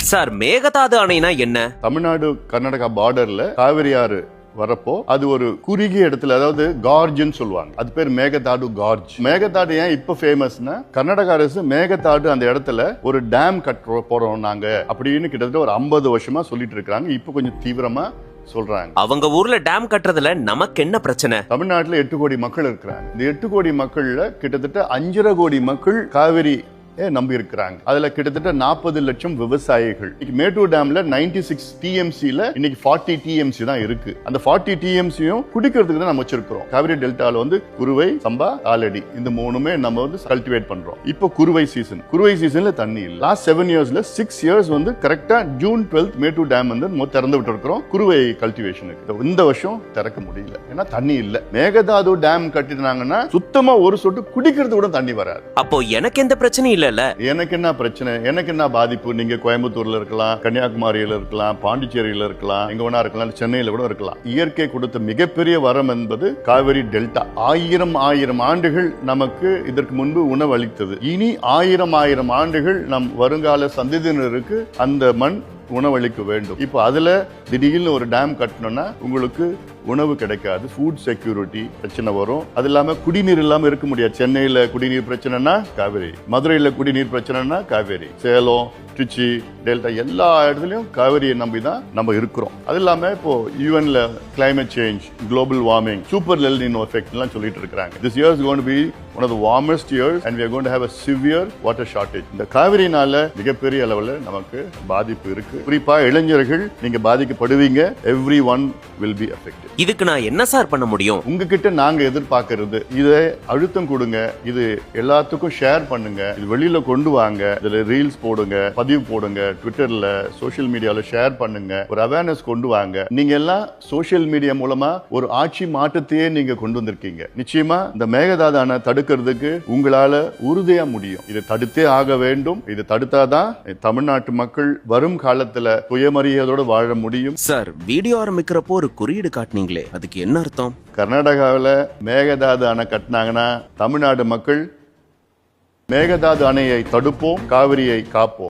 Sir, Mekedatu அணைனா என்ன? தமிழ்நாடு கர்நாடகா பார்டர்ல காவிரி ஆறு வரப்போ அது ஒரு குறுகிய இடத்துல, அதாவது கார்ஜ்னு சொல்லுவாங்க, அது பேர் மேகதாடு கார்ஜ். மேகதாடு ஏன் இப்ப ஃபேமஸ்னா, கர்நாடக அரசு மேகதாடு அந்த இடத்துல ஒரு டேம் கட்ட போறோம் நாங்க அப்படின்னு கிட்டத்தட்ட ஒரு 50 வருஷமா சொல்லிட்டு இருக்காங்க. இப்ப கொஞ்சம் தீவிரமா சொல்றாங்க. அவங்க ஊர்ல டேம் கட்டுறதுல நமக்கு என்ன பிரச்சனை? தமிழ்நாட்டுல 8 கோடி மக்கள் இருக்கிறாங்க. இந்த 8 கோடி மக்கள்ல கிட்டத்தட்ட 5.5 கோடி மக்கள் காவிரி நம்பி இருக்கிறாங்க. அதுல கிட்டத்தட்ட 40 லட்சம் விவசாயிகள். மேட்டூர் டேம்ல 96 டிஎம்சில இன்னைக்கு 40 டிஎம்சி தான் இருக்கு. அந்த 40 டிஎம்சியும் குடிக்கிறதுக்கு தான் நம்ம வச்சிருக்கிறோம். காவிரி டெல்டால வந்து குறுவை, சம்பா, ஆலடி இந்த மூணுமே நம்ம வந்து கல்டிவேட் பண்றோம். இப்போ குறுவை சீசன்ல தண்ணி இல்ல. லாஸ்ட் 7 இயர்ஸ்ல 6 இயர்ஸ் வந்து கரெக்டா ஜூன் 12 மேட்டூர் டேம் வந்து திறந்து விட்டு இருக்கிறோம் குறுவை கல்டிவேஷனுக்கு. இந்த வருஷம் திறக்க முடியல, ஏன்னா தண்ணி இல்ல. மேகதாது டேம் கட்டினாங்கன்னா சுத்தமா ஒரு சொட்டு குடிக்கிறது கூட தண்ணி வராது. அப்போ எனக்கு எந்த பிரச்சனையும் இல்ல. எனக்கு என்ன பிரச்சனை, எனக்கு என்ன பாதிப்பு? நீங்க கோயம்புத்தூர்ல இருக்கலாம், கன்னியாகுமரியில இருக்கலாம், பாண்டிச்சேரியில இருக்கலாம், எங்க வேணா இருக்கலாம், சென்னையில கூட இருக்கலாம். இயற்கை கொடுத்த மிகப்பெரிய வரம் என்பது காவிரி டெல்டா. ஆயிரம் ஆண்டுகள் நமக்கு இதற்கு முன்பு உணவு அளித்தது. இனி ஆயிரம் ஆண்டுகள் நம் வருங்கால சந்ததியினருக்கு அந்த மண் உணவளிக்க வேண்டும். இப்போ அதுல திடீர்னு ஒரு டேம் கட்டணும்னா உங்களுக்கு உணவு கிடைக்காது, ஃபுட் செக்யூரிட்டி பிரச்சனை வரும். அது இல்லாம குடிநீர் இல்லாம இருக்க முடியாது. சென்னையில குடிநீர் பிரச்சனைனா காவேரி, மதுரையில குடிநீர் பிரச்சனைனா காவேரி, சேலம், திருச்சி, டெல்டா எல்லா இடத்துலயும் காவிரியை நம்பி தான் நம்ம இருக்கிறோம். அது இல்லாம இப்போ யூஎன்ல climate change, global warming, super El Nino effect எல்லாம் சொல்லிட்டு இருக்காங்க. This year is going to be one of the warmest years and we are going to have a severe water shortage. இந்த காவிரினால மிகப்பெரிய அளவுல நமக்கு பாதிப்பு இருக்கு. குறிப்பா இளைஞர்கள் நீங்க பாதிக்கப்படுவீங்க. everyone will be affected. இதுக்கு நான் என்ன சார் பண்ண முடியும்? உங்ககிட்ட நாங்க எதிர்பார்க்கிறது, இதை அழுத்தம் கொடுங்க, இது எல்லாத்துக்கும் ஷேர் பண்ணுங்க, இது வெளியில கொண்டு வாங்க, இதுல ரீல்ஸ் போடுங்க, பதிவு போடுங்க, ட்விட்டர்ல, சோசியல் மீடியால ஷேர் பண்ணுங்க, ஒரு அவேர்னஸ் கொண்டு வாங்க. நீங்க எல்லாம் சோசியல் மீடியா மூலமா ஒரு ஆட்சி மாற்றத்தையே நீங்க கொண்டு வந்திருக்கீங்க. நிச்சயமா இந்த மேகதாது அணை தடுக்கிறதுக்கு உங்களால உறுதியா முடியும். இதை தடுத்தே ஆக வேண்டும். இதை தடுத்தாதான் தமிழ்நாட்டு மக்கள் வரும் காலத்துல சுயமரியாதையோட வாழ முடியும். சார், வீடியோ ஆரம்பிக்கிறப்போ ஒரு குறியீடு காட்டினீங்களே, அதுக்கு என்ன அர்த்தம்? கர்நாடகாவில் மேகதாது அணை கட்டினாங்கன்னா தமிழ்நாடு மக்கள் மேகதாது அணையை தடுப்போம், காவிரியை காப்போம்.